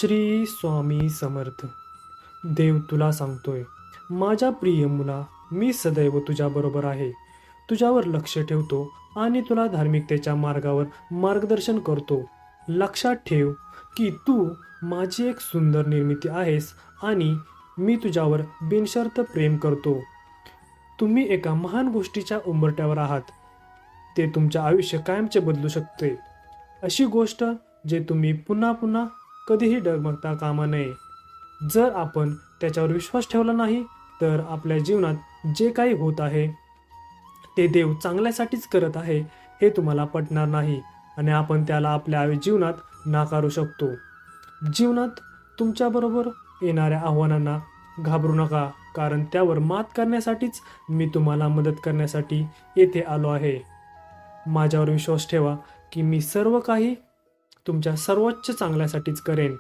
श्री स्वामी समर्थ. देव तुला सांगतोय, माझ्या प्रिय मुला, मी सदैव तुझ्याबरोबर आहे. तुझ्यावर लक्ष ठेवतो आणि तुला धार्मिकतेच्या मार्गावर मार्गदर्शन करतो. लक्षात ठेव की तू माझी एक सुंदर निर्मिती आहेस आणि मी तुझ्यावर बिनशर्त प्रेम करतो. तुम्ही एका महान गोष्टीच्या उंबरठ्यावर आहात. ते तुमचे आयुष्य कायमचे बदलू शकते. अशी गोष्ट जे तुम्ही पुन्हा पुन्हा कधीही डगमगता कामा नये. जर आपण त्याच्यावर विश्वास ठेवला नाही तर आपल्या जीवनात जे काही होत आहे ते देव चांगल्यासाठीच करत आहे हे तुम्हाला पटणार नाही आणि आपण त्याला आपल्या जीवनात नाकारू शकतो. जीवनात तुमच्याबरोबर येणाऱ्या आव्हानांना घाबरू नका, कारण त्यावर मात करण्यासाठीच मी तुम्हाला मदत करण्यासाठी येथे आलो आहे. माझ्यावर विश्वास ठेवा की मी सर्व काही तुमच्या सर्वोच्च चांगल्यासाठीच करेन.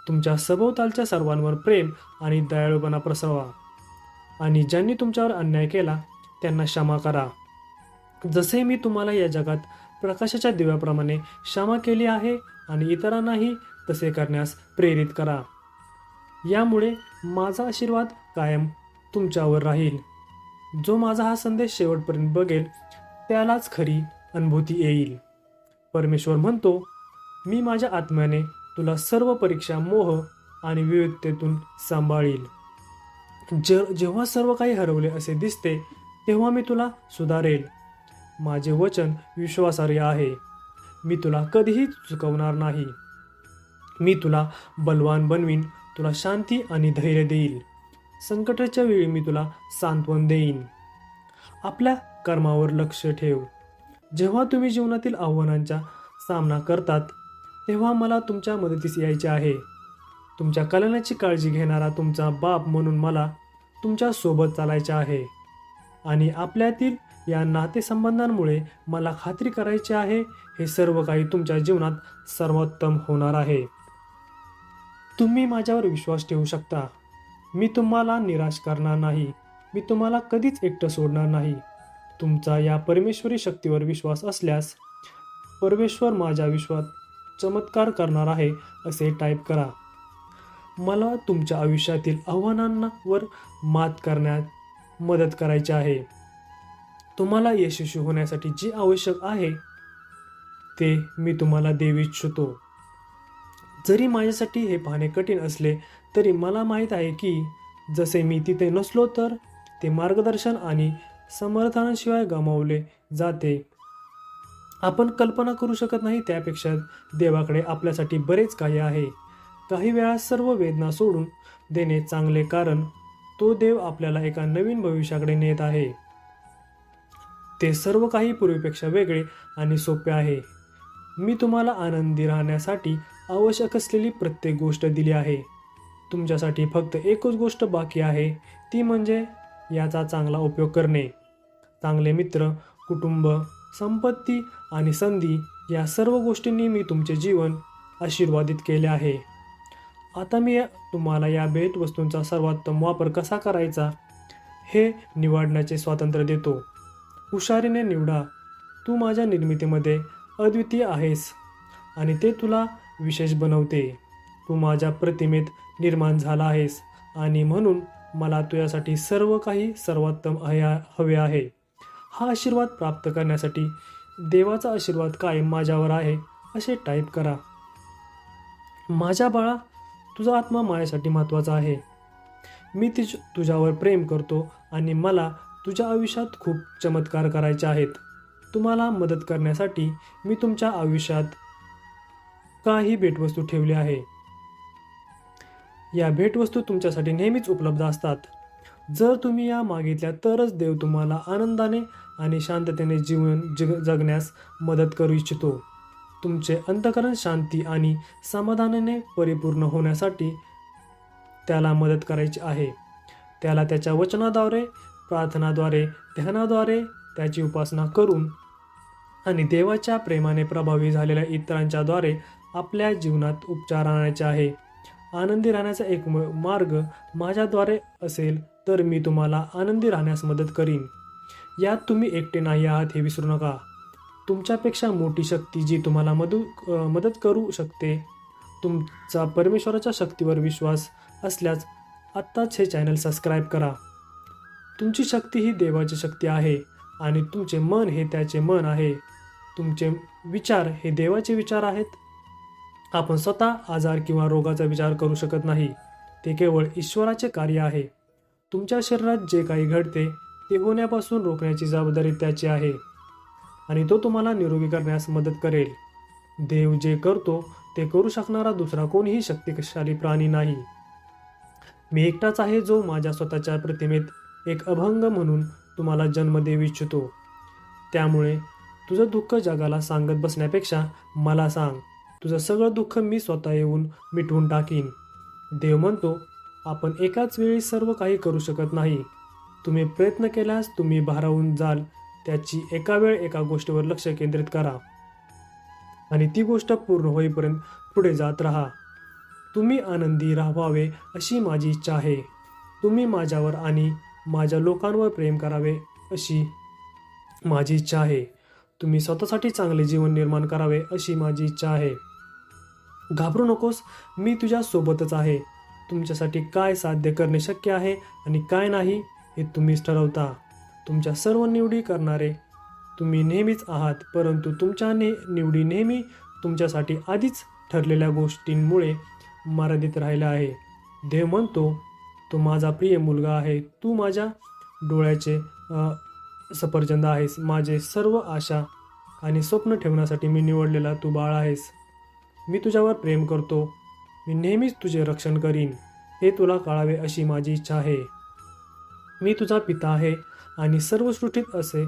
तुमच्या सभोवतालच्या सर्वांवर प्रेम आणि दयाळूपणा प्रसवा आणि ज्यांनी तुमच्यावर अन्याय केला त्यांना क्षमा करा. जसे मी तुम्हाला या जगात प्रकाशाच्या दिव्याप्रमाणे क्षमा केली आहे आणि इतरांनाही तसे करण्यास प्रेरित करा. यामुळे माझा आशीर्वाद कायम तुमच्यावर राहील. जो माझा हा संदेश शेवटपर्यंत बघेल त्यालाच खरी अनुभूती येईल. परमेश्वर म्हणतो, मी माझ्या आत्म्याने तुला सर्व परीक्षा, मोह आणि विविधतेतून सांभाळील. जेव्हा सर्व काही हरवले असे दिसते तेव्हा मी तुला सुधारेल. माझे वचन विश्वासार्ह आहे. मी तुला कधीही चुकवणार नाही. मी तुला बलवान बनवीन, तुला शांती आणि धैर्य देईल. संकटाच्या वेळी मी तुला सांत्वन देईन. आपल्या कर्मावर लक्ष ठेव. जेव्हा तुम्ही जीवनातील आव्हानांचा सामना करतात तेव्हा मला तुमच्या मदतीस यायचे आहे. तुमच्या कल्याणाची काळजी घेणारा तुमचा बाप म्हणून मला तुमच्या सोबत चालायचे आहे आणि आपल्यातील या नातेसंबंधांमुळे मला खात्री करायची आहे हे सर्व काही तुमच्या जीवनात सर्वोत्तम होणार आहे. तुम्ही माझ्यावर विश्वास ठेवू शकता. मी तुम्हाला निराश करणार नाही. मी तुम्हाला कधीच एकटं सोडणार नाही. तुमचा या परमेश्वरी शक्तीवर विश्वास असल्यास परमेश्वर माझ्या विश्वात चमत्कार करणार आहे असे टाईप करा. मला तुमच्या आयुष्यातील आव्हानांवर मात करण्यात मदत करायची आहे. तुम्हाला यशस्वी होण्यासाठी जे आवश्यक आहे ते मी तुम्हाला देऊ इच्छितो. जरी माझ्यासाठी हे पाहणे कठीण असले तरी मला माहीत आहे की जसे मी तिथे नसलो तर ते मार्गदर्शन आणि समर्थनाशिवाय गमावले जाते. आपण कल्पना करू शकत नाही त्यापेक्षा देवाकडे आपल्यासाठी बरेच काही आहे. काही वेळा सर्व वेदना सोडून देणे चांगले, कारण तो देव आपल्याला एका नवीन भविष्याकडे नेत आहे. ते सर्व काही पूर्वीपेक्षा वेगळे आणि सोपे आहे. मी तुम्हाला आनंदी राहण्यासाठी आवश्यक असलेली प्रत्येक गोष्ट दिली आहे. तुमच्यासाठी फक्त एकच गोष्ट बाकी आहे, ती म्हणजे याचा चांगला उपयोग करणे. चांगले मित्र, कुटुंब, संपत्ती आणि संधी या सर्व गोष्टींनी मी तुमचे जीवन आशीर्वादित केले आहे. आता मी तुम्हाला या भेटवस्तूंचा सर्वोत्तम वापर कसा करायचा हे निवडण्याचे स्वातंत्र्य देतो. हुशारीने निवडा. तू माझ्या निर्मितीमध्ये अद्वितीय आहेस आणि ते तुला विशेष बनवते. तू माझ्या प्रतिमेत निर्माण झाला आहेस आणि म्हणून मला तुझ्यासाठी सर्व काही सर्वोत्तम हवे आहे. हा आशीर्वाद प्राप्त करण्यासाठी देवाचा आशीर्वाद कायम माझ्यावर आहे असे टाईप करा. माझ्या बाळा, तुझा आत्मा माझ्यासाठी महत्त्वाचा आहे. मी तुझ्यावर प्रेम करतो आणि मला तुझ्या आयुष्यात खूप चमत्कार करायचे आहेत. तुम्हाला मदत करण्यासाठी मी तुमच्या आयुष्यात काही भेटवस्तू ठेवली आहे. या भेटवस्तू तुमच्यासाठी नेहमीच उपलब्ध असतात. जर तुम्ही या मागितल्या तरच देव तुम्हाला आनंदाने आणि शांततेने जीवन जगण्यास मदत करू इच्छितो. तुमचे अंतःकरण शांती आणि समाधानाने परिपूर्ण होण्यासाठी त्याला मदत करायची आहे. त्याला त्याच्या वचनाद्वारे, प्रार्थनाद्वारे, ध्यानाद्वारे, त्याची उपासना करून आणि देवाच्या प्रेमाने प्रभावी झालेल्या इतरांच्याद्वारे आपल्या जीवनात उपचार आणायचे आहे. आनंदी राहण्याचा एक मार्ग माझ्याद्वारे असेल तर मी तुम्हाला आनंदी राहण्यास मदत करीन. यात तुम्ही एकटे नाही आहात हे विसरू नका. तुमच्यापेक्षा मोठी शक्ती जी तुम्हाला मदत करू शकते तुमचा परमेश्वराच्या शक्तीवर विश्वास असल्यास आत्ताच हे चॅनल सबस्क्राईब करा. तुमची शक्ती ही देवाची शक्ती आहे आणि तुमचे मन हे त्याचे मन आहे. तुमचे विचार हे देवाचे विचार आहेत. आपण स्वतः आजार किंवा रोगाचा विचार करू शकत नाही. ते केवळ ईश्वराचे कार्य आहे. तुमच्या शरीरात जे काही घडते ते होण्यापासून रोखण्याची जबाबदारी त्याची आहे आणि तो तुम्हाला निरोगी करण्यास मदत करेल. देव जे करतो ते करू शकणारा दुसरा कोणीही शक्तिशाली प्राणी नाही. मी एकटाच आहे जो माझ्या स्वतःच्या प्रतिमेत एक अभंग म्हणून तुम्हाला जन्म देऊ इच्छितो. त्यामुळे तुझं दुःख जगाला सांगत बसण्यापेक्षा मला सांग. तुझं सगळं दुःख मी स्वतः येऊन मिटवून टाकीन. देव म्हणतो, आपण एकाच वेळी सर्व काही करू शकत नाही. तुम्ही प्रयत्न केल्यास तुम्ही भारावून जाल. त्याची एका गोष्टीवर लक्ष केंद्रित करा आणि ती गोष्ट पूर्ण होईपर्यंत पुढे जात राहा. तुम्ही आनंदी राहावे अशी माझी इच्छा आहे. तुम्ही माझ्यावर आणि माझ्या लोकांवर प्रेम करावे अशी माझी इच्छा आहे. तुम्ही स्वतःसाठी चांगले जीवन निर्माण करावे अशी माझी इच्छा आहे. घाबरू नकोस, मी तुझ्या सोबतच आहे. तुमच्यासाठी काय साध्य करणे शक्य आहे आणि काय नाही हे तुम्हीच ठरवता. तुमच्या सर्व निवडी करणारे तुम्ही नेहमीच आहात, परंतु तुमच्या निवडी नेहमी तुमच्यासाठी आधीच ठरलेल्या गोष्टींमुळे मर्यादित राहिल्या आहे. देव म्हणतो, तो माझा प्रिय मुलगा आहे. तू माझ्या डोळ्याचे सफरचंद आहेस. माझे सर्व आशा आणि स्वप्न ठेवण्यासाठी मी निवडलेला तू बाळ आहेस. मी तुझ्यावर प्रेम करतो. मी नेहमीच तुझे रक्षण करीन. हे तुला कळावे अशी माझी इच्छा आहे. मी तुझा पिता आहे आणि सर्व सृष्टीत असे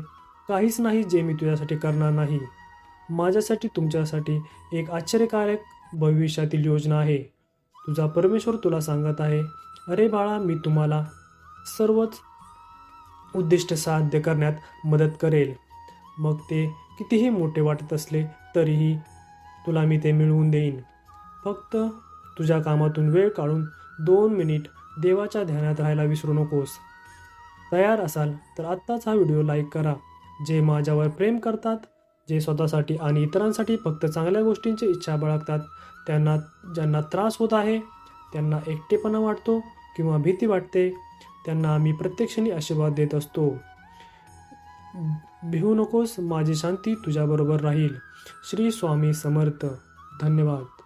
काहीच नाही जे मी तुझ्यासाठी करणार नाही. माझ्यासाठी तुमच्यासाठी एक आश्चर्यकारक भविष्यातील योजना आहे. तुझा परमेश्वर तुला सांगत आहे, अरे बाळा, मी तुम्हाला सर्वच उद्दिष्ट साध्य करण्यात मदत करेल. मग ते कितीही मोठे वाटत असले तरीही तुला मी ते मिळवून देईन. फक्त तुझ्या कामातून वेळ काढून 2 मिनिट देवाच्या ध्यानात राहायला विसरू नकोस. तयार असाल तर आत्ताच हा व्हिडिओ लाईक करा. जे माझ्यावर प्रेम करतात, जे स्वतःसाठी आणि इतरांसाठी फक्त चांगल्या गोष्टींची इच्छा बाळगतात, ज्यांना त्रास होत आहे, त्यांना एकटेपणा वाटतो किंवा भीती वाटते, त्यांना आम्ही प्रत्यक्षाने आशीर्वाद देत असतो. भिवू नकोस, माझी शांती तुझ्याबरोबर राहील. श्री स्वामी समर्थ. धन्यवाद.